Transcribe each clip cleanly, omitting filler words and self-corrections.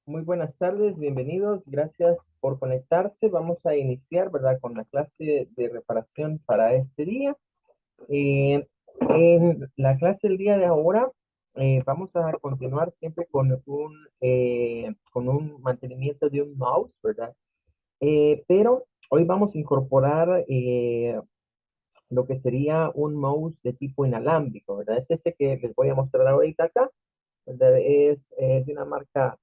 Muy buenas tardes, bienvenidos, gracias por conectarse. Vamos a iniciar, ¿verdad?, con la clase de reparación para este día. Eh, en la clase del día de ahora, vamos a continuar siempre con un mantenimiento de un mouse, ¿verdad? Pero hoy vamos a incorporar lo que sería un mouse de tipo inalámbrico, ¿verdad? Es este que les voy a mostrar ahorita acá, ¿verdad? Es de una marca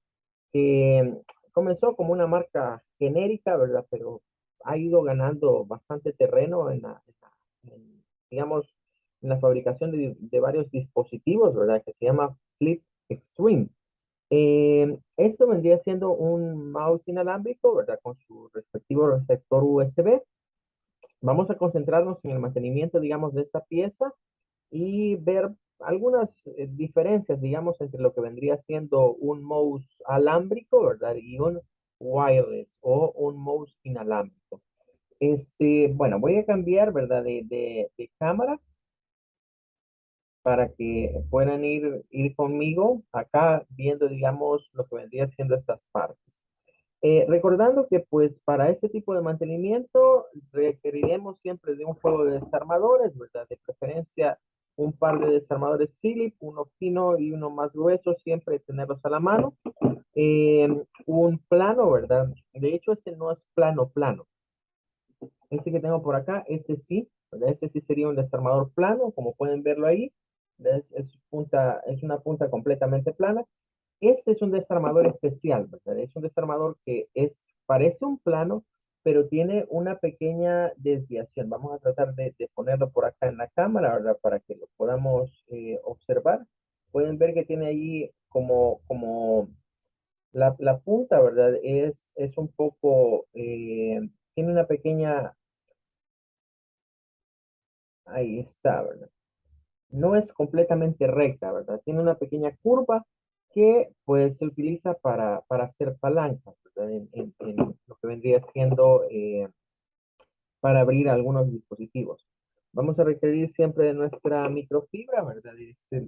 que comenzó como una marca genérica, ¿verdad? Pero ha ido ganando bastante terreno digamos, en la fabricación de varios dispositivos, ¿verdad? Que se llama Flip Extreme. Esto vendría siendo un mouse inalámbrico, ¿verdad? Con su respectivo receptor USB. Vamos a concentrarnos en el mantenimiento, digamos, de esta pieza y ver algunas diferencias, digamos, entre lo que vendría siendo un mouse alámbrico, ¿verdad? Y un wireless o un mouse inalámbrico. Bueno, voy a cambiar, ¿verdad? De cámara para que puedan ir conmigo acá viendo, digamos, lo que vendría siendo estas partes. Recordando que pues para este tipo de mantenimiento requeriremos siempre de un juego de desarmadores, ¿verdad? De preferencia un par de desarmadores Phillips, uno fino y uno más grueso, siempre tenerlos a la mano. Un plano, ¿verdad? De hecho, este no es plano plano. Este que tengo por acá, este sí, ¿verdad? Este sí sería un desarmador plano, como pueden verlo ahí. Es una punta completamente plana. Este es un desarmador especial, ¿verdad? Es un desarmador que parece un plano, pero tiene una pequeña desviación. Vamos a tratar de ponerlo por acá en la cámara, ¿verdad? Para que lo podamos observar. Pueden ver que tiene ahí como la punta, ¿verdad? Es un poco, tiene una pequeña, ahí está, ¿verdad? No es completamente recta, ¿verdad? Tiene una pequeña curva que pues se utiliza para hacer palancas, ¿verdad? En lo que vendría siendo para abrir algunos dispositivos. Vamos a requerir siempre de nuestra microfibra, ¿verdad?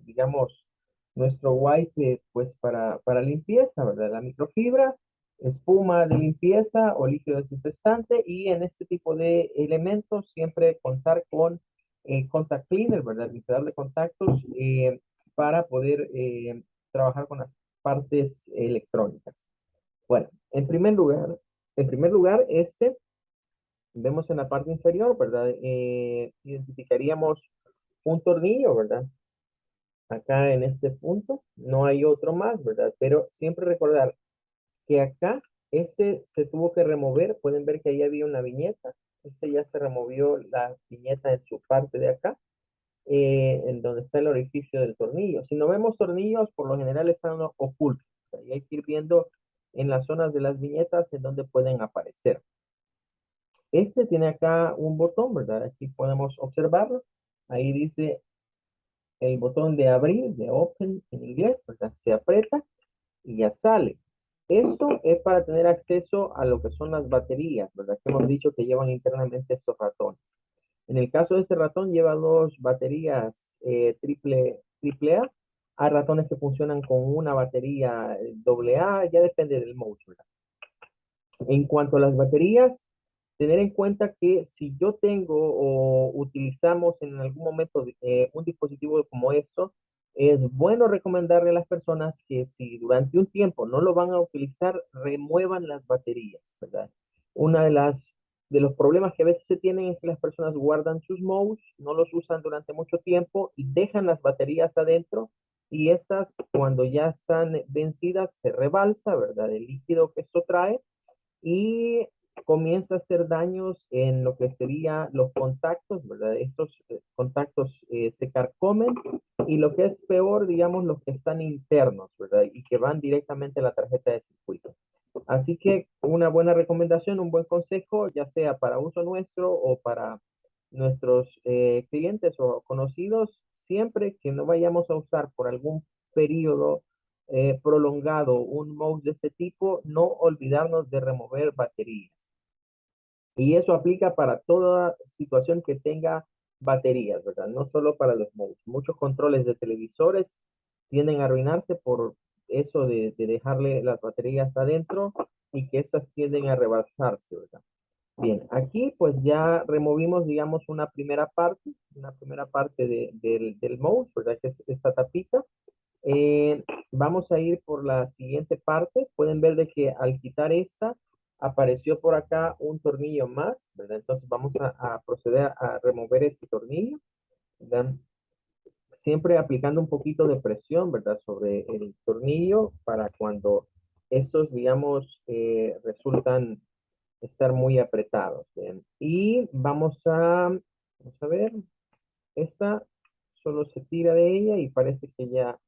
Digamos, nuestro wipe pues para limpieza, ¿verdad? La microfibra, espuma de limpieza o líquido desinfectante y en este tipo de elementos siempre contar con contact cleaner, ¿verdad? Limpiador de contactos para poder trabajar con las partes electrónicas. Bueno, en primer lugar, vemos en la parte inferior, ¿verdad? Identificaríamos un tornillo, ¿verdad? Acá en este punto no hay otro más, ¿verdad? Pero siempre recordar que acá este se tuvo que remover. Pueden ver que ahí había una viñeta. Este ya se removió la viñeta en su parte de acá, en donde está el orificio del tornillo. Si no vemos tornillos, por lo general están ocultos. Y hay que ir viendo en las zonas de las viñetas en donde pueden aparecer. Este tiene acá un botón, ¿verdad? Aquí podemos observarlo. Ahí dice el botón de abrir, de open en inglés, ¿verdad? Se aprieta y ya sale. Esto es para tener acceso a lo que son las baterías, ¿verdad? Que hemos dicho que llevan internamente estos ratones. En el caso de este ratón lleva dos baterías triple A. Hay ratones que funcionan con una batería doble A, ya depende del mouse, ¿verdad? En cuanto a las baterías, tener en cuenta que si yo tengo o utilizamos en algún momento un dispositivo como esto, es bueno recomendarle a las personas que si durante un tiempo no lo van a utilizar, remuevan las baterías, ¿verdad? Una de los problemas que a veces se tienen es que las personas guardan sus mouse, no los usan durante mucho tiempo y dejan las baterías adentro y estas cuando ya están vencidas se rebalsa, ¿verdad? El líquido que esto trae y comienza a hacer daños en lo que serían los contactos, ¿verdad? Estos contactos se carcomen y lo que es peor, digamos, los que están internos, ¿verdad? Y que van directamente a la tarjeta de circuito. Así que una buena recomendación, un buen consejo, ya sea para uso nuestro o para nuestros clientes o conocidos, siempre que no vayamos a usar por algún periodo prolongado un mouse de ese tipo, no olvidarnos de remover baterías. Y eso aplica para toda situación que tenga baterías, ¿verdad? No solo para los mouse. Muchos controles de televisores tienden a arruinarse eso de dejarle las baterías adentro y que esas tienden a rebalsarse, ¿verdad? Bien, aquí pues ya removimos, digamos, una primera parte del mouse, ¿verdad? Que es esta tapita. Vamos a ir por la siguiente parte. Pueden ver de que al quitar esta, apareció por acá un tornillo más, ¿verdad? Entonces vamos a proceder a remover este tornillo, ¿verdad? Siempre aplicando un poquito de presión, ¿verdad? Sobre el tornillo para cuando estos, digamos, resultan estar muy apretados, ¿bien? Y vamos a ver, esta solo se tira de ella y parece que ya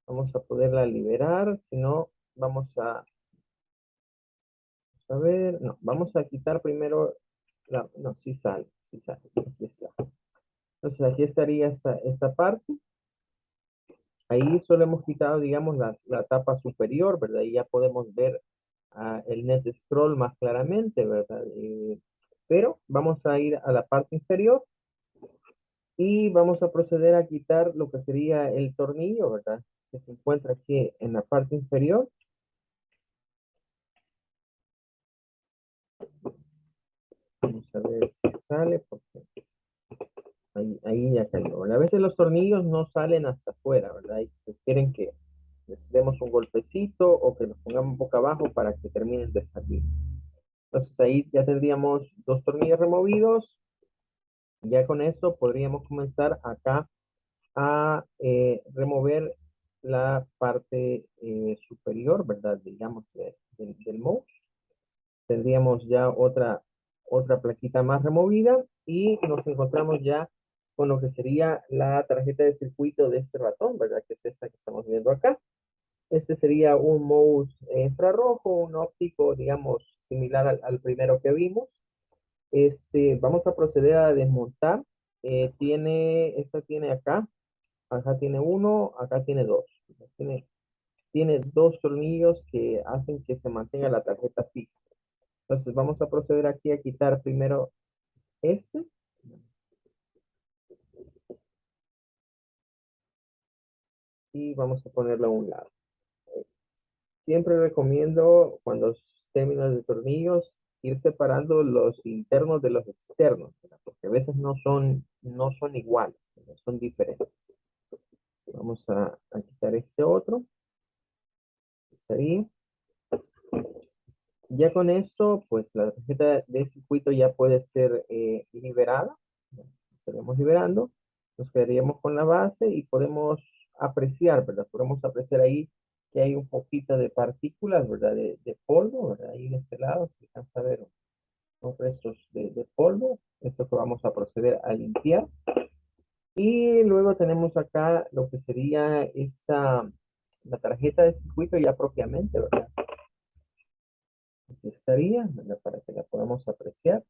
vamos a poderla liberar, si no, a ver, no, vamos a quitar primero, no, sí sale, aquí está. Entonces aquí estaría esta parte. Ahí solo hemos quitado, digamos, la tapa superior, ¿verdad? Y ya podemos ver el net scroll más claramente, ¿verdad? Pero vamos a ir a la parte inferior y vamos a proceder a quitar lo que sería el tornillo, ¿verdad? Que se encuentra aquí en la parte inferior. Vamos a ver si sale, porque ahí ya cayó, ¿verdad? A veces los tornillos no salen hasta afuera, ¿verdad? Y quieren que les demos un golpecito o que los pongamos boca abajo para que terminen de salir. Entonces ahí ya tendríamos dos tornillos removidos. Ya con esto podríamos comenzar acá a remover la parte superior, ¿verdad? Digamos, del mouse. Tendríamos ya otra plaquita más removida y nos encontramos ya con lo que sería la tarjeta de circuito de este ratón, ¿verdad? Que es esta que estamos viendo acá. Este sería un mouse infrarrojo, un óptico, digamos, similar al primero que vimos. Vamos a proceder a desmontar. Esta tiene acá tiene uno, acá tiene dos. Tiene dos tornillos que hacen que se mantenga la tarjeta fija. Entonces vamos a proceder aquí a quitar primero este y vamos a ponerlo a un lado. Siempre recomiendo cuando términos de tornillos ir separando los internos de los externos, ¿verdad? Porque a veces no son iguales, ¿verdad? Son diferentes. Vamos a quitar este otro. Estaría. Ya con esto, pues la tarjeta de circuito ya puede ser liberada. Estaremos liberando. Nos quedaríamos con la base y podemos apreciar, ¿verdad? Podemos apreciar ahí que hay un poquito de partículas, ¿verdad? De polvo, ¿verdad? Ahí de este lado se alcanza a ver unos restos de polvo. Esto que vamos a proceder a limpiar. Y luego tenemos acá lo que sería la tarjeta de circuito ya propiamente, ¿verdad? Aquí estaría, ¿verdad? Para que la podamos apreciar.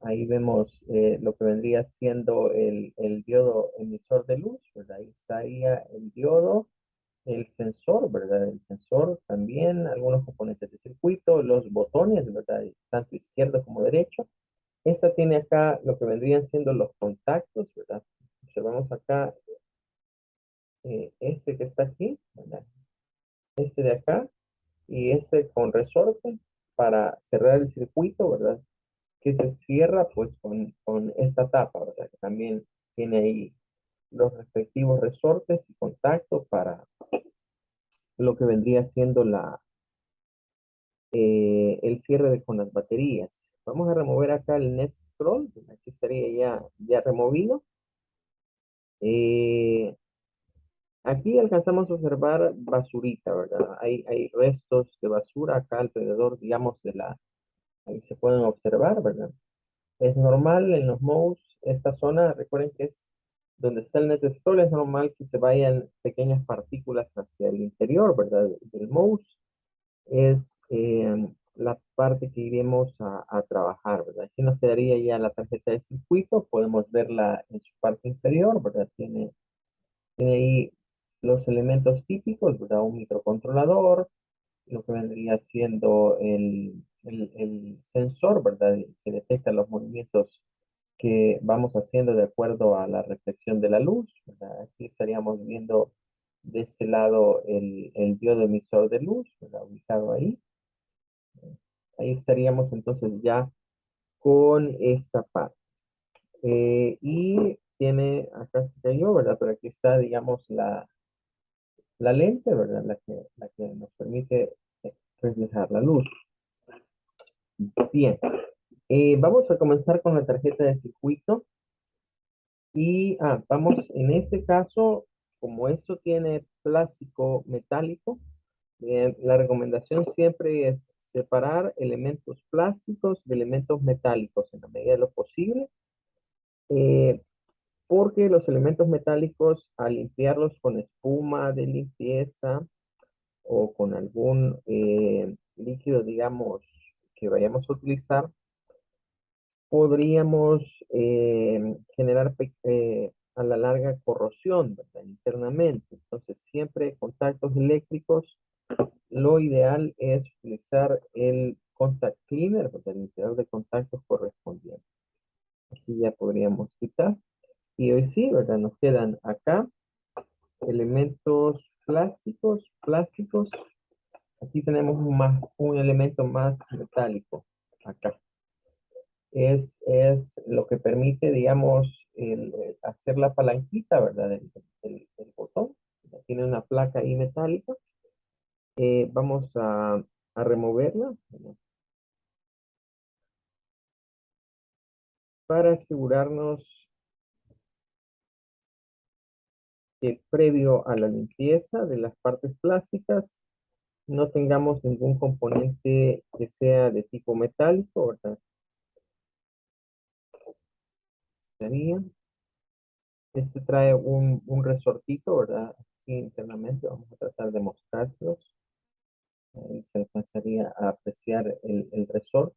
Ahí vemos lo que vendría siendo el diodo emisor de luz, ¿verdad? Ahí estaría el diodo, el sensor, ¿verdad? El sensor también, algunos componentes de circuito, los botones, ¿verdad? Tanto izquierdo como derecho. Esta tiene acá lo que vendrían siendo los contactos, ¿verdad? Observamos acá este que está aquí, ¿verdad? Este de acá y este con resorte para cerrar el circuito, ¿verdad? Que se cierra pues con esta tapa, ¿verdad? Que también tiene ahí los respectivos resortes y contactos para lo que vendría siendo el cierre con las baterías. Vamos a remover acá el net scroll, aquí estaría ya removido. Eh, Aquí alcanzamos a observar basurita, ¿verdad? Hay restos de basura acá alrededor, digamos, ahí se pueden observar, ¿verdad? Es normal en los mouse, esta zona, recuerden que es donde está el net scroll, es normal que se vayan pequeñas partículas hacia el interior, ¿verdad? Del mouse. Es la parte que iremos a trabajar, ¿verdad? Aquí nos quedaría ya la tarjeta de circuito, podemos verla en su parte inferior, ¿verdad? Tiene ahí los elementos típicos, ¿verdad? Un microcontrolador, lo que vendría siendo el sensor, ¿verdad? Que detecta los movimientos que vamos haciendo de acuerdo a la reflexión de la luz, ¿verdad? Aquí estaríamos viendo de este lado el diodo emisor de luz, ¿verdad? Ubicado ahí. Ahí estaríamos entonces ya con esta parte. Y tiene, acá se cayó, ¿verdad? Pero aquí está, digamos, la lente, ¿verdad? La que nos permite reflejar la luz. Bien, vamos a comenzar con la tarjeta de circuito. Y vamos, en ese caso, como esto tiene plástico metálico, la recomendación siempre es separar elementos plásticos de elementos metálicos en la medida de lo posible, eh, porque los elementos metálicos, al limpiarlos con espuma de limpieza o con algún líquido, digamos, que vayamos a utilizar, podríamos generar a la larga corrosión, ¿verdad? Internamente. Entonces, siempre contactos eléctricos, lo ideal es utilizar el contact cleaner, ¿verdad? El limpiador de contactos correspondiente. Aquí ya podríamos quitar. Y hoy sí, ¿verdad? Nos quedan acá elementos plásticos. Aquí tenemos un elemento más metálico, acá. Es lo que permite, digamos, hacer la palanquita, ¿verdad? El botón. Tiene una placa ahí metálica. Vamos a removerla, ¿verdad? Para asegurarnos que previo a la limpieza de las partes plásticas no tengamos ningún componente que sea de tipo metálico, ¿verdad? Estaría. Este trae un resortito, ¿verdad? Aquí internamente vamos a tratar de mostrárselos. Ahí se alcanzaría a apreciar el resorte.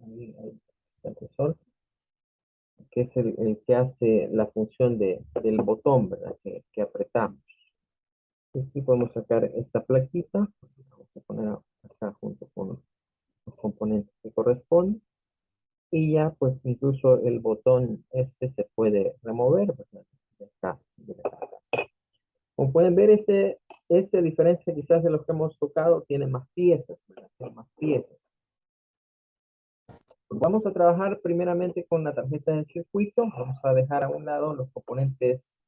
Ahí está el resorte, que es el que hace la función del botón, ¿verdad? Que apretamos. Y aquí podemos sacar esta plaquita. Vamos a poner acá junto con los componentes que corresponden. Y ya, pues incluso el botón este se puede remover, ¿verdad? De acá, de acá. Como pueden ver, ese, a diferencia quizás de los que hemos tocado, tiene más piezas, ¿verdad? Tiene más piezas. Vamos a trabajar primeramente con la tarjeta de circuito. Vamos a dejar a un lado los componentes,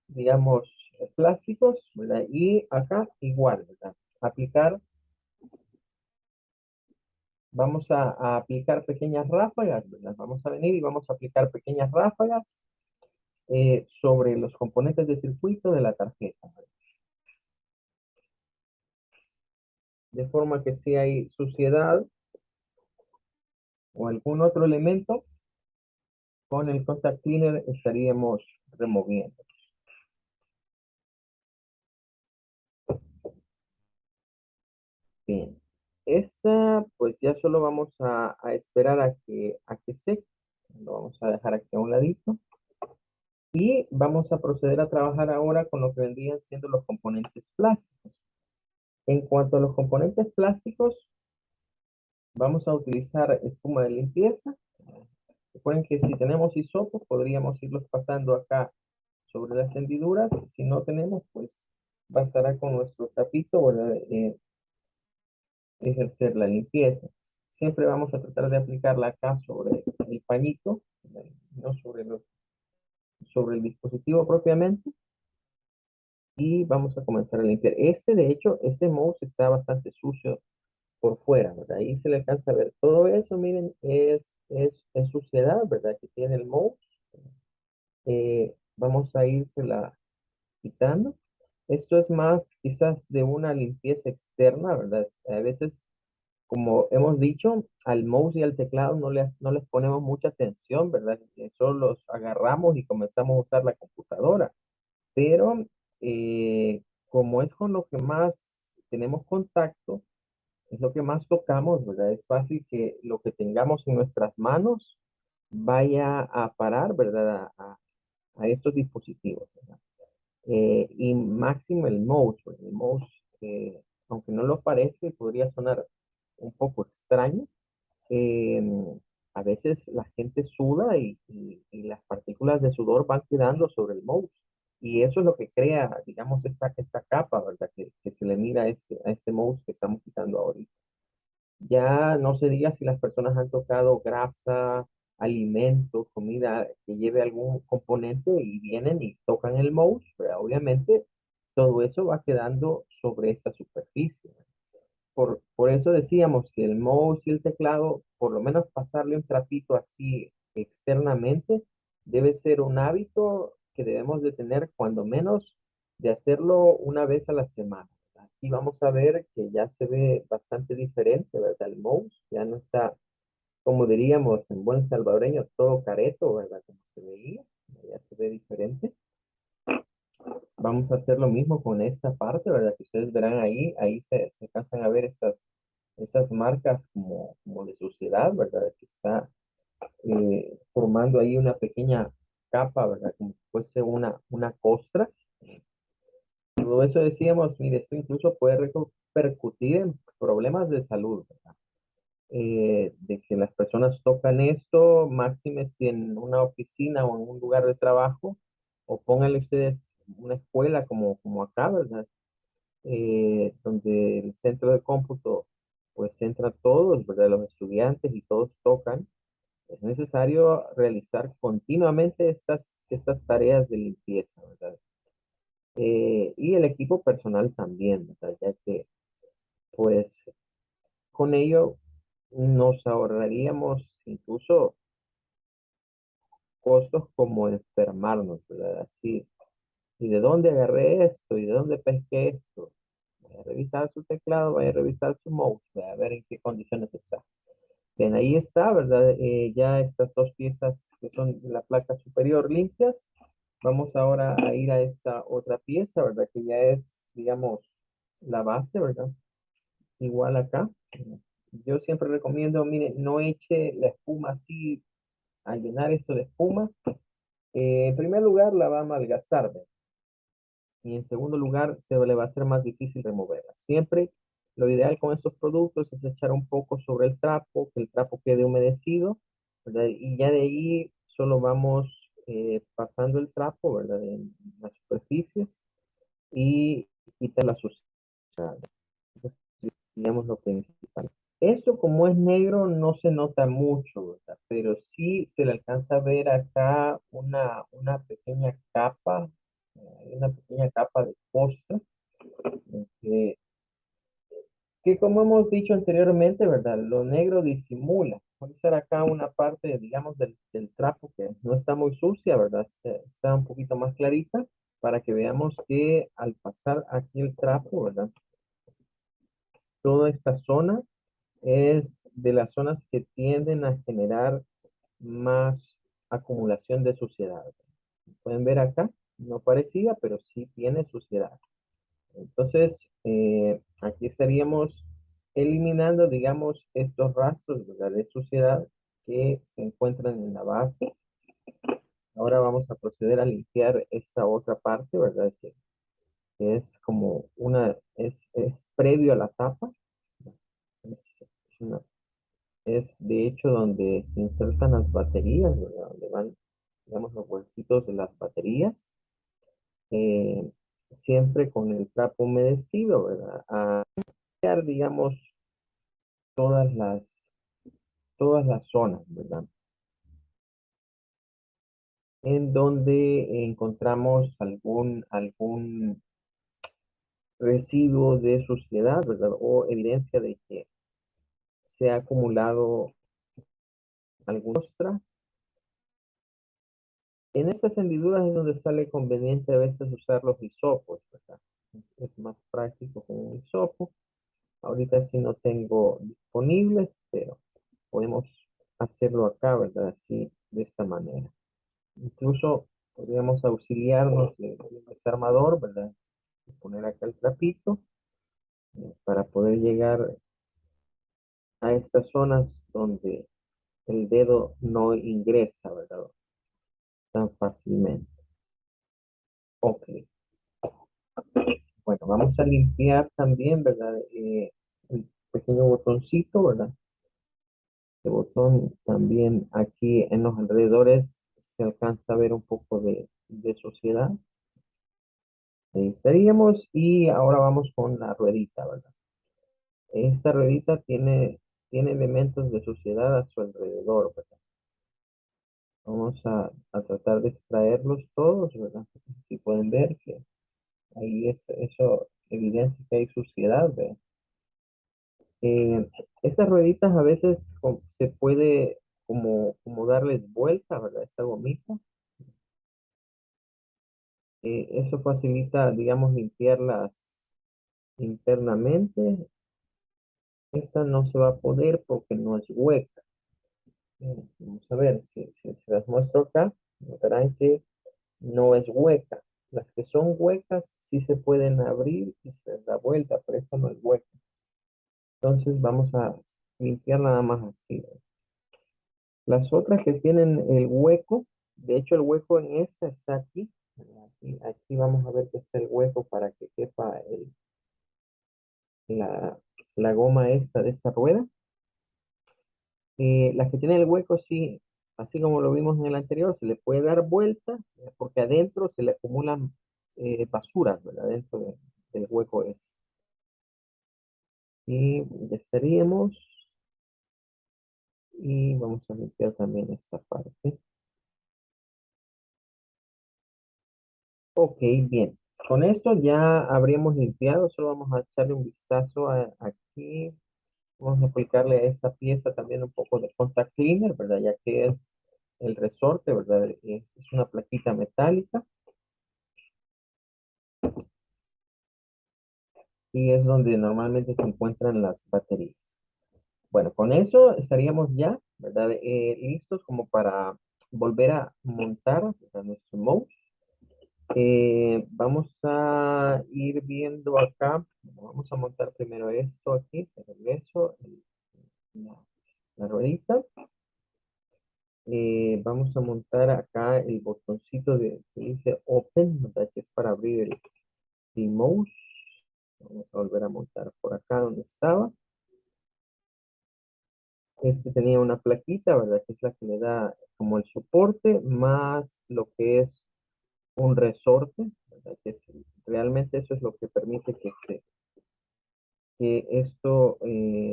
digamos, plásticos, ¿verdad? Y acá igual, ¿verdad? Aplicar, vamos a aplicar pequeñas ráfagas, ¿verdad? Vamos a venir y vamos a aplicar pequeñas ráfagas sobre los componentes de circuito de la tarjeta, ¿verdad? De forma que si hay suciedad o algún otro elemento, con el contact cleaner estaríamos removiendo. Bien. Esta, pues ya solo vamos a esperar a que seque. Lo vamos a dejar aquí a un ladito. Y vamos a proceder a trabajar ahora con lo que vendrían siendo los componentes plásticos. En cuanto a los componentes plásticos, vamos a utilizar espuma de limpieza. Recuerden que si tenemos hisopos, podríamos irlos pasando acá sobre las hendiduras. Si no tenemos, pues bastará con nuestro tapito, ¿verdad? Ejercer la limpieza. Siempre vamos a tratar de aplicarla acá sobre el pañito, no sobre el dispositivo propiamente, y vamos a comenzar a limpiar. De hecho, ese mouse está bastante sucio por fuera, ¿verdad? Ahí se le alcanza a ver. Todo eso, miren, es suciedad, ¿verdad? Que tiene el mouse. Vamos a írsela quitando. Esto es más quizás de una limpieza externa, ¿verdad? A veces, como hemos dicho, al mouse y al teclado no les ponemos mucha atención, ¿verdad? Solo los agarramos y comenzamos a usar la computadora. Pero como es con lo que más tenemos contacto, es lo que más tocamos, ¿verdad? Es fácil que lo que tengamos en nuestras manos vaya a parar, ¿verdad? A estos dispositivos, ¿verdad? Y máximo el mouse, porque el mouse, aunque no lo parece, podría sonar un poco extraño. eh, a veces la gente suda y las partículas de sudor van quedando sobre el mouse. Y eso es lo que crea, digamos, esta capa, ¿verdad? Que se le mira a ese mouse que estamos quitando ahorita. Ya no se diga si las personas han tocado grasa, alimentos, comida que lleve algún componente y vienen y tocan el mouse, ¿verdad? Obviamente todo eso va quedando sobre esa superficie. Por eso decíamos que el mouse y el teclado, por lo menos pasarle un trapito así externamente, debe ser un hábito que debemos de tener cuando menos de hacerlo una vez a la semana. Aquí vamos a ver que ya se ve bastante diferente, ¿verdad? El mouse ya no está, como diríamos en buen salvadoreño, todo careto, ¿verdad? Como se veía, ya se ve diferente. Vamos a hacer lo mismo con esta parte, ¿verdad? Que ustedes verán ahí se alcanzan a ver esas marcas como de suciedad, ¿verdad? Que está formando ahí una pequeña capa, ¿verdad? Como si fuese una costra. Todo eso decíamos, mire, esto incluso puede repercutir en problemas de salud, ¿verdad? De que las personas tocan esto, máxime si en una oficina o en un lugar de trabajo, o pónganle ustedes una escuela como acá, ¿verdad? Donde el centro de cómputo pues entra todos, ¿verdad? Los estudiantes y todos tocan. Es necesario realizar continuamente estas tareas de limpieza, ¿verdad? Y el equipo personal también, ¿verdad? Ya que pues con ello nos ahorraríamos incluso costos como enfermarnos, ¿verdad? Así, ¿y de dónde agarré esto? ¿Y de dónde pesqué esto? Vaya a revisar su teclado, vaya a revisar su mouse, vaya a ver en qué condiciones está. Bien, ahí está, ¿verdad? Ya estas dos piezas que son de la placa superior limpias. Vamos ahora a ir a esta otra pieza, ¿verdad? Que ya es, digamos, la base, ¿verdad? Igual acá. Yo siempre recomiendo, mire, no eche la espuma así a llenar esto de espuma. En primer lugar, la va a malgastar, ¿verdad? Y en segundo lugar, se le va a hacer más difícil removerla. Siempre lo ideal con estos productos es echar un poco sobre el trapo, que el trapo quede humedecido, ¿verdad? Y ya de ahí solo vamos pasando el trapo, ¿verdad? En las superficies y quitar la suciedad. Entonces, digamos lo principal. Esto como es negro no se nota mucho, ¿verdad? Pero sí se le alcanza a ver acá una pequeña capa, una pequeña capa de costra, que, que como hemos dicho anteriormente, ¿verdad? Lo negro disimula. Puede ser acá una parte, digamos, del trapo que no está muy sucia, ¿verdad? Está un poquito más clarita para que veamos que al pasar aquí el trapo, ¿verdad? Toda esta zona es de las zonas que tienden a generar más acumulación de suciedad. Pueden ver acá, no parecía, pero sí tiene suciedad. Entonces, aquí estaríamos eliminando, digamos, estos rastros, ¿verdad? De suciedad que se encuentran en la base. Ahora vamos a proceder a limpiar esta otra parte, ¿verdad? Que es como es previo a la tapa. Es una Es de hecho donde se insertan las baterías, ¿verdad? Donde van, digamos, los huequitos de las baterías, eh, siempre con el trapo humedecido, ¿verdad? A limpiar, digamos, todas todas las zonas, ¿verdad? En donde encontramos algún residuo de suciedad, ¿verdad? O evidencia de que se ha acumulado alguna ostra. En estas hendiduras es donde sale conveniente a veces usar los hisopos, ¿verdad? Es más práctico con un hisopo. Ahorita sí no tengo disponibles, pero podemos hacerlo acá, ¿verdad? Así, de esta manera. Incluso podríamos auxiliarnos de un desarmador, ¿verdad? Y poner acá el trapito para poder llegar a estas zonas donde el dedo no ingresa, ¿verdad? Tan fácilmente. Ok. Bueno, vamos a limpiar también, ¿verdad? El pequeño botoncito, ¿verdad? El botón también aquí en los alrededores se alcanza a ver un poco de suciedad. Ahí estaríamos y ahora vamos con la ruedita, ¿verdad? Esta ruedita tiene elementos de suciedad a su alrededor, ¿verdad? Vamos a tratar de extraerlos todos, ¿verdad? Si pueden ver que ahí eso evidencia que hay suciedad, ¿verdad? Eh, Estas rueditas a veces se puede como darles vuelta, ¿verdad? Esta gomita. Eso facilita, digamos, limpiarlas internamente. Esta no se va a poder porque no es hueca. Vamos a ver si se las muestro acá. Notarán que no es hueca. Las que son huecas sí se pueden abrir y se les da vuelta, pero esa no es hueca. Entonces vamos a limpiar nada más así. Las otras que tienen el hueco, de hecho el hueco en esta está aquí. Aquí vamos a ver que está el hueco para que quepa la, la goma esta de esta rueda. Las que tienen el hueco, sí, así como lo vimos en el anterior, se le puede dar vuelta porque adentro se le acumulan basuras, ¿verdad? Del hueco es. Y ya estaríamos. Y vamos a limpiar también esta parte. Ok, bien. Con esto ya habríamos limpiado. Solo vamos a echarle un vistazo aquí. Vamos a aplicarle a esta pieza también un poco de contact cleaner, ¿verdad? Ya que es el resorte, ¿verdad? Es una plaquita metálica y es donde normalmente se encuentran las baterías. Bueno, con eso estaríamos ya, ¿verdad? Listos como para volver a montar, ¿verdad? Nuestro mouse. Vamos a ir viendo acá. Vamos a montar primero esto aquí, de regreso, la, la ruedita. Vamos a montar acá el botoncito que dice Open, ¿verdad? Que es para abrir el mouse. Vamos a volver a montar por acá donde estaba. Este tenía una plaquita, ¿verdad? Que es la que le da como el soporte, más lo que es un resorte, ¿verdad? Realmente eso es lo que permite que esto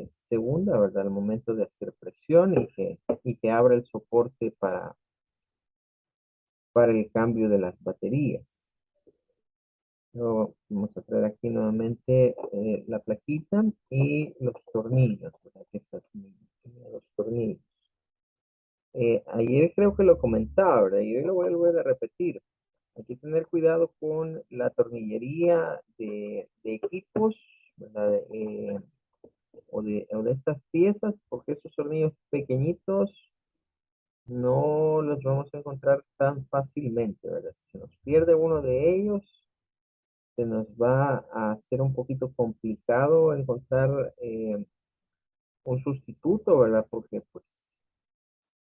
se hunda, ¿verdad? Al momento de hacer presión y que abra el soporte para el cambio de las baterías. Luego vamos a traer aquí nuevamente la plaquita y los tornillos, ¿verdad? Los tornillos. Ayer creo que lo comentaba, ¿verdad? Y hoy lo voy a volver a repetir. Hay que tener cuidado con la tornillería de equipos, ¿verdad? O de estas piezas, porque esos tornillos pequeñitos no los vamos a encontrar tan fácilmente, ¿verdad? Si se nos pierde uno de ellos, se nos va a hacer un poquito complicado encontrar un sustituto, ¿verdad? Porque pues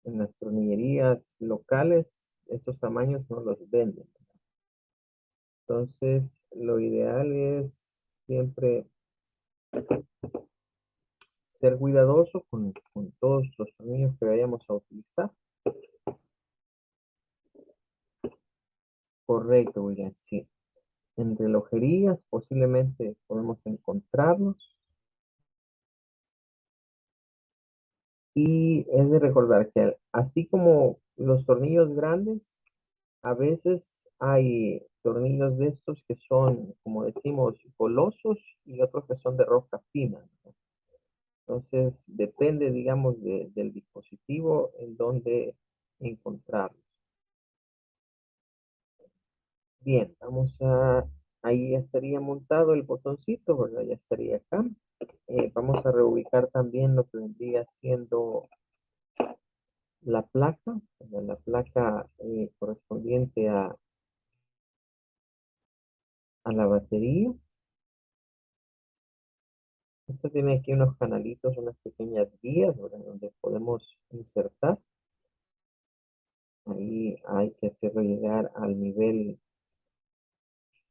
en las tornillerías locales esos tamaños no los venden. Entonces, lo ideal es siempre ser cuidadoso con todos los tornillos que vayamos a utilizar. Correcto, William, sí. En relojerías posiblemente podemos encontrarlos. Y es de recordar que así como los tornillos grandes, a veces hay tornillos de estos que son, como decimos, golosos y otros que son de roca fina, ¿no? Entonces, depende, digamos, del dispositivo en donde encontrarlos. Bien, ahí ya estaría montado el botoncito, ¿verdad? Ya estaría acá. Vamos a reubicar también lo que vendría siendo la placa, ¿verdad? La placa correspondiente a la batería. Esta tiene aquí unos canalitos, unas pequeñas guías, ¿verdad? Donde podemos insertar. Ahí hay que hacerlo llegar al nivel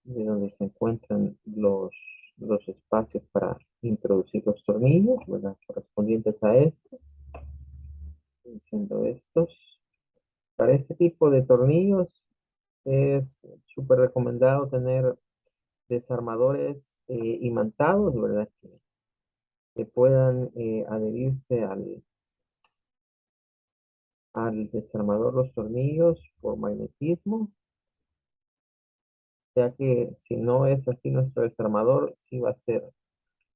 de donde se encuentran los espacios para introducir los tornillos, ¿verdad? Correspondientes a este, siendo estos. Para este tipo de tornillos es súper recomendado tener desarmadores imantados, ¿verdad? Que puedan adherirse al desarmador los tornillos por magnetismo, ya que si no es así nuestro desarmador, sí va a ser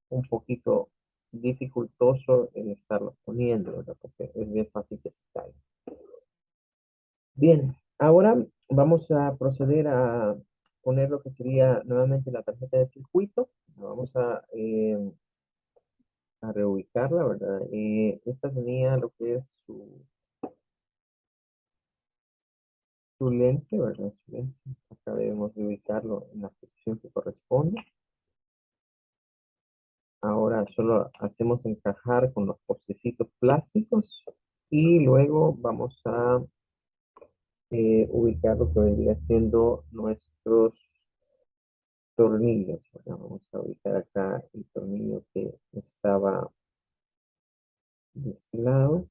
un poquito dificultoso el estarlo poniendo, ¿verdad? Porque es bien fácil que se caiga. Bien, ahora vamos a proceder a poner lo que sería nuevamente la tarjeta de circuito. Vamos a reubicarla, ¿verdad? Esta tenía lo que es su lente, ¿verdad? Su lente. Acá debemos de ubicarlo en la posición que corresponde. Ahora solo hacemos encajar con los postecitos plásticos y luego vamos a ubicar lo que vendría siendo nuestros tornillos, ¿verdad? Vamos a ubicar acá el tornillo que estaba de este lado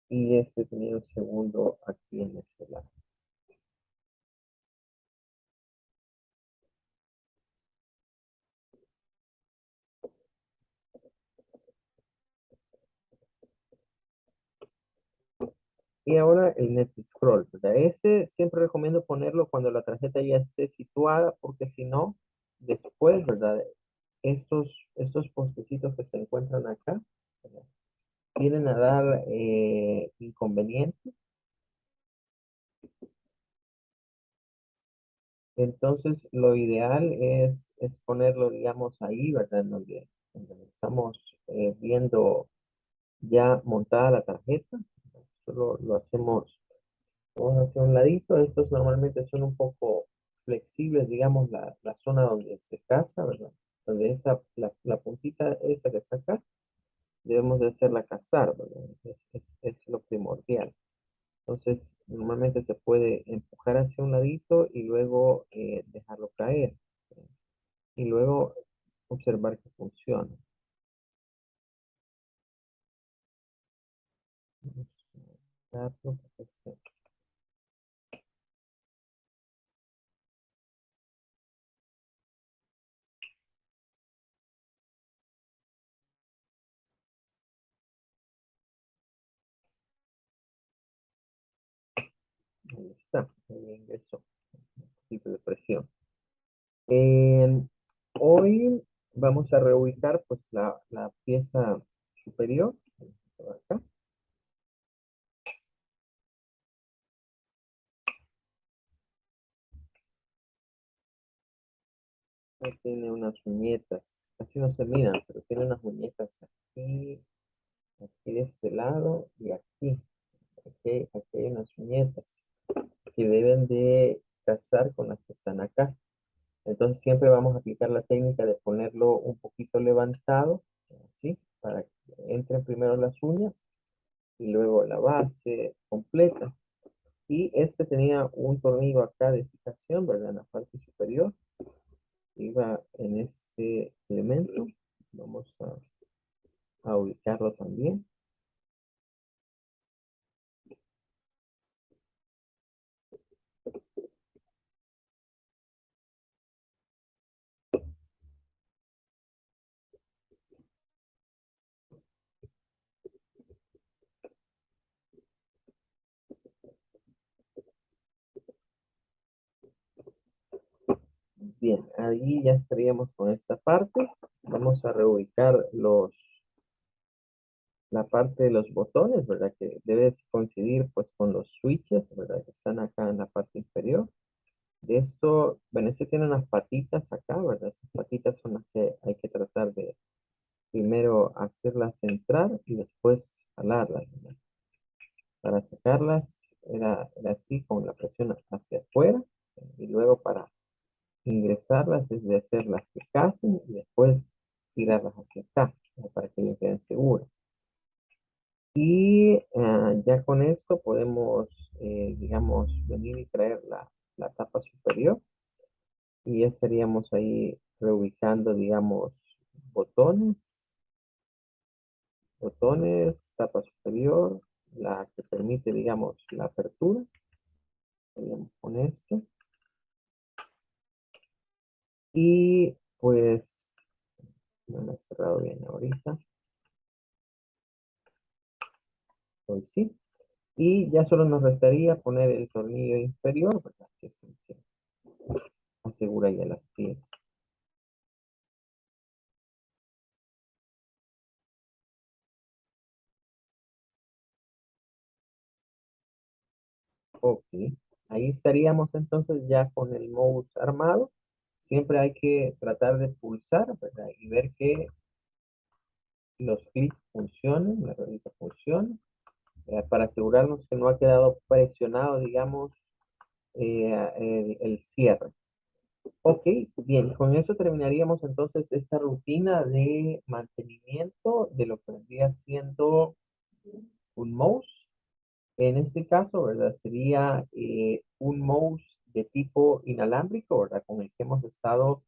y este tenía un segundo aquí en este lado. Y ahora el net scroll, ¿verdad? Este siempre recomiendo ponerlo cuando la tarjeta ya esté situada, porque si no, después, ¿verdad? Estos postecitos que se encuentran acá, ¿verdad? Vienen a dar inconvenientes. Entonces, lo ideal es ponerlo, digamos, ahí, ¿verdad? En donde estamos viendo ya montada la tarjeta. Solo lo hacemos, vamos hacia un ladito. Estos normalmente son un poco flexibles, digamos, la zona donde se casa, ¿verdad? Donde la puntita esa que está acá, debemos de hacerla casar, ¿verdad? Es lo primordial. Entonces, normalmente se puede empujar hacia un ladito y luego dejarlo caer. Y luego observar que funciona. Vamos a darlo para que ahí está, ahí ingresó un poquito de presión. Eh, Hoy vamos a reubicar pues la pieza superior. Acá. Ahí tiene unas muñecas, casi no se miran, pero tiene unas muñecas aquí, aquí de este lado y aquí. Aquí hay unas muñecas que deben de casar con las que están acá. Entonces siempre vamos a aplicar la técnica de ponerlo un poquito levantado, así, para que entren primero las uñas y luego la base completa. Y este tenía un tornillo acá de fijación, ¿verdad? En la parte superior. Iba en este elemento. Vamos a ubicarlo también. Bien, ahí ya estaríamos con esta parte. Vamos a reubicar la parte de los botones, ¿verdad? Que debe coincidir pues con los switches, ¿verdad? Que están acá en la parte inferior. De esto, bueno, este tiene unas patitas acá, ¿verdad? Esas patitas son las que hay que tratar de primero hacerlas entrar y después jalarlas, ¿verdad? Para sacarlas era así, con la presión hacia afuera, y luego para ingresarlas es de hacerlas que casen y después tirarlas hacia acá, ¿verdad? Para que ellos queden seguras. Y ya con esto podemos, digamos, venir y traer la tapa superior y ya estaríamos ahí reubicando, digamos, botones, botones, tapa superior la que permite, digamos, la apertura. Con esto. Y pues, no me ha cerrado bien ahorita. Pues sí. Y ya solo nos restaría poner el tornillo inferior, ¿verdad? Que es el que asegura ya las piezas. Ok. Ahí estaríamos entonces ya con el mouse armado. Siempre hay que tratar de pulsar, ¿verdad? Y ver que los clics funcionen, la ruedita funcione, para asegurarnos que no ha quedado presionado, digamos, el cierre. Ok, bien, con eso terminaríamos entonces esta rutina de mantenimiento de lo que vendría siendo un mouse. En este caso, ¿verdad? Sería un mouse de tipo inalámbrico, ¿verdad? Con el que hemos estado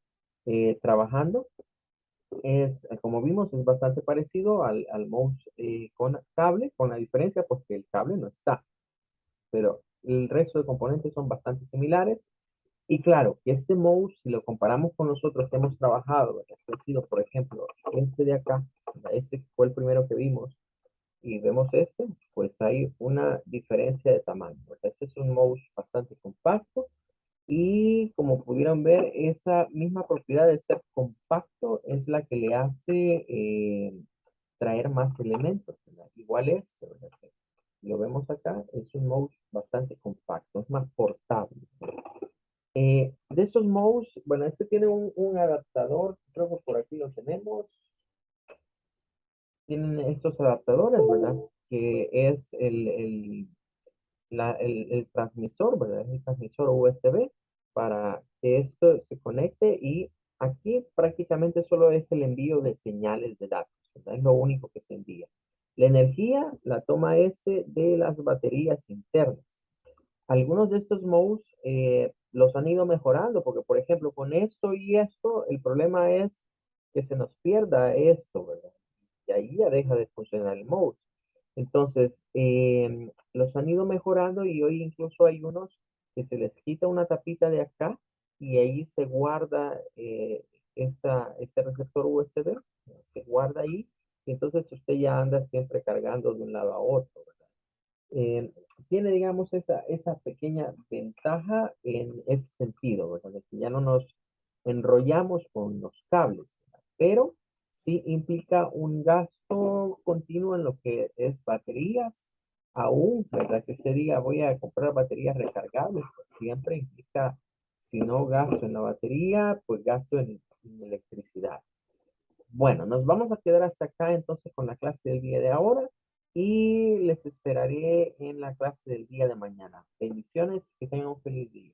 trabajando. Es, como vimos, es bastante parecido al mouse con cable, con la diferencia pues que el cable no está, pero el resto de componentes son bastante similares. Y claro, este mouse, si lo comparamos con los otros que hemos trabajado, ¿verdad? Que ha sido, por ejemplo, este de acá, ¿verdad? Este fue el primero que vimos, y vemos este, pues hay una diferencia de tamaño, ¿verdad? Este es un mouse bastante compacto y como pudieron ver, esa misma propiedad de ser compacto es la que le hace traer más elementos, ¿verdad? Igual es, ¿verdad? Lo vemos acá, es un mouse bastante compacto, es más portable. De estos mouse, bueno, este tiene un adaptador, creo que por aquí lo tenemos. Tienen estos adaptadores, ¿verdad? Que es el transmisor, ¿verdad? El transmisor USB para que esto se conecte y aquí prácticamente solo es el envío de señales de datos, ¿verdad? Es lo único que se envía. La energía la toma este de las baterías internas. Algunos de estos mouse los han ido mejorando, porque por ejemplo, con esto y esto, el problema es que se nos pierda esto, ¿verdad? Y ahí ya deja de funcionar el mouse. Entonces, los han ido mejorando y hoy incluso hay unos que se les quita una tapita de acá y ahí se guarda ese receptor USB, se guarda ahí y entonces usted ya anda siempre cargando de un lado a otro, ¿verdad? eh, Tiene, digamos, esa pequeña ventaja en ese sentido, ¿verdad? De que ya no nos enrollamos con los cables, ¿verdad? Pero sí implica un gasto continuo en lo que es baterías, aún, ¿verdad? Que usted diga, voy a comprar baterías recargables, pues siempre implica, si no gasto en la batería, pues gasto en electricidad. Bueno, nos vamos a quedar hasta acá entonces con la clase del día de ahora y les esperaré en la clase del día de mañana. Bendiciones, que tengan un feliz día.